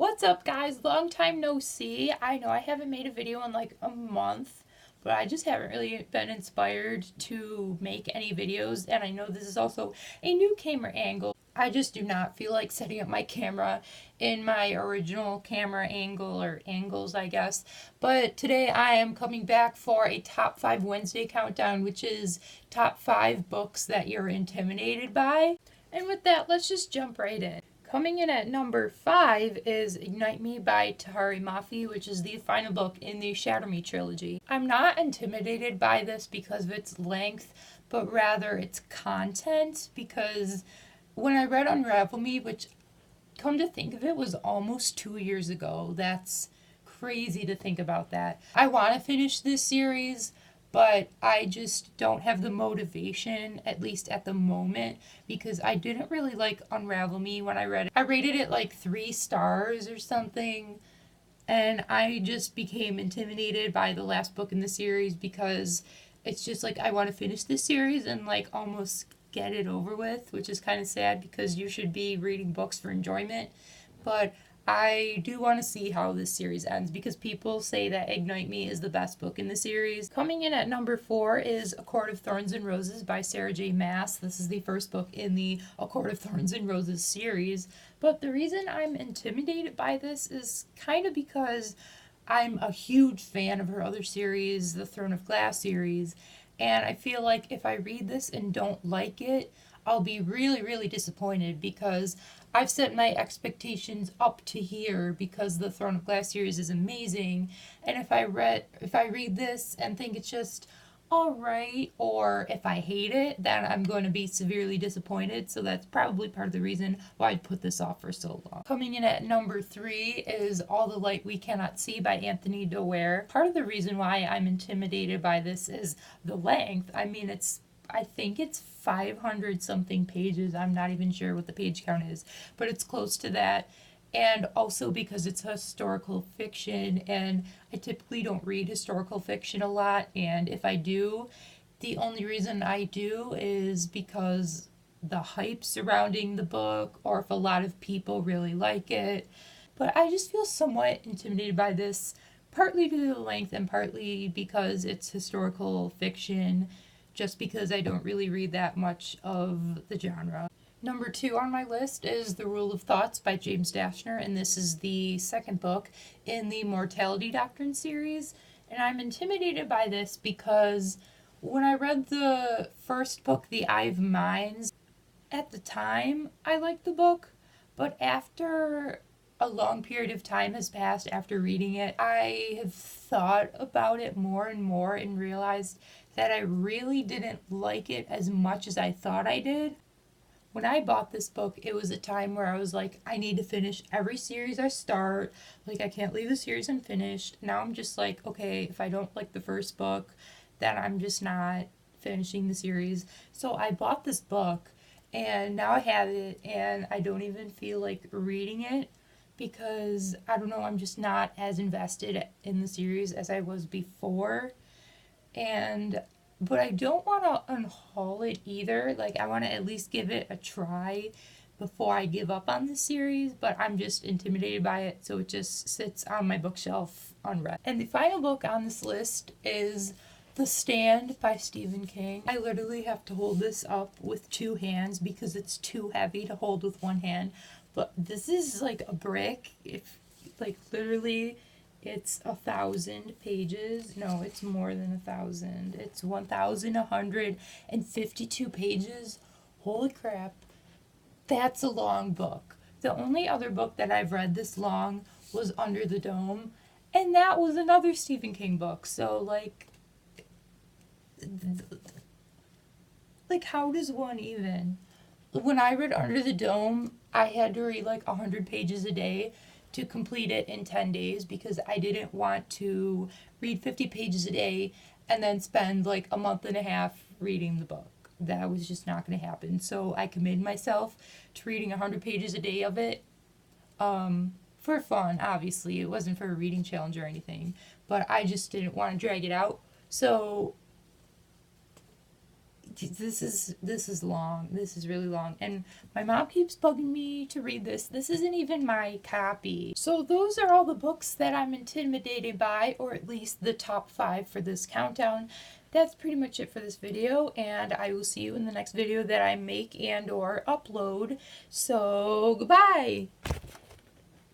What's up, guys? Long time no see. I know I haven't made a video in like a month, but I just haven't really been inspired to make any videos, and I know this is also a new camera angle. I just do not feel like setting up my camera in my original camera angle or angles, I guess. But today I am coming back for a top 5 Wednesday countdown, which is top 5 books that you're intimidated by. And with that, let's just jump right in. Coming in at number 5 is Ignite Me by Tahari Mafi, which is the final book in the Shatter Me trilogy. I'm not intimidated by this because of its length, but rather its content, because when I read Unravel Me, which, come to think of it, was almost 2 years ago. That's crazy to think about that. I want to finish this series, but I just don't have the motivation, at least at the moment, because I didn't really like Unravel Me when I read it. I rated it like 3 stars or something, and I just became intimidated by the last book in the series because it's just like I want to finish this series and like almost get it over with, which is kind of sad because you should be reading books for enjoyment. But I do want to see how this series ends because people say that Ignite Me is the best book in the series. Coming in at number 4 is A Court of Thorns and Roses by Sarah J. Maas. This is the first book in the A Court of Thorns and Roses series. But the reason I'm intimidated by this is kind of because I'm a huge fan of her other series, the Throne of Glass series, and I feel like if I read this and don't like it, I'll be really, really disappointed because I've set my expectations up to here because the Throne of Glass series is amazing. And if I read this and think it's just alright, or if I hate it, then I'm going to be severely disappointed. So that's probably part of the reason why I put this off for so long. Coming in at number 3 is All the Light We Cannot See by Anthony Doerr. Part of the reason why I'm intimidated by this is the length. I mean, I think it's 500 something pages. I'm not even sure what the page count is, but it's close to that. And also because it's historical fiction, and I typically don't read historical fiction a lot, and if I do, the only reason I do is because the hype surrounding the book, or if a lot of people really like it. But I just feel somewhat intimidated by this, partly due to the length and partly because it's historical fiction, just because I don't really read that much of the genre. Number 2 on my list is The Rule of Thoughts by James Dashner, and this is the second book in the Mortality Doctrine series. And I'm intimidated by this because when I read the first book, The Eye of Minds, at the time I liked the book, but after a long period of time has passed after reading it, I have thought about it more and more and realized that I really didn't like it as much as I thought I did. When I bought this book, it was a time where I was like, I need to finish every series I start. Like, I can't leave the series unfinished. Now I'm just like, okay, if I don't like the first book, then I'm just not finishing the series. So I bought this book, and now I have it, and I don't even feel like reading it because, I don't know, I'm just not as invested in the series as I was before. But I don't want to unhaul it either. Like, I want to at least give it a try before I give up on the series, but I'm just intimidated by it, so it just sits on my bookshelf unread. And the final book on this list is The Stand by Stephen King. I literally have to hold this up with 2 hands because it's too heavy to hold with 1 hand, but this is like a brick. If, like, literally, it's 1,000 pages. No, it's more than 1,000. It's 1,152 pages. Holy crap. That's a long book. The only other book that I've read this long was Under the Dome, and that was another Stephen King book. So, like how does one even? When I read Under the Dome, I had to read like 100 pages a day to complete it in 10 days because I didn't want to read 50 pages a day and then spend like a month and a half reading the book. That was just not going to happen. So I committed myself to reading 100 pages a day of it, for fun, obviously. It wasn't for a reading challenge or anything, but I just didn't want to drag it out. So this is long. This is really long. And my mom keeps bugging me to read this. This isn't even my copy. So those are all the books that I'm intimidated by, or at least the top 5 for this countdown. That's pretty much it for this video, and I will see you in the next video that I make and or upload. So goodbye!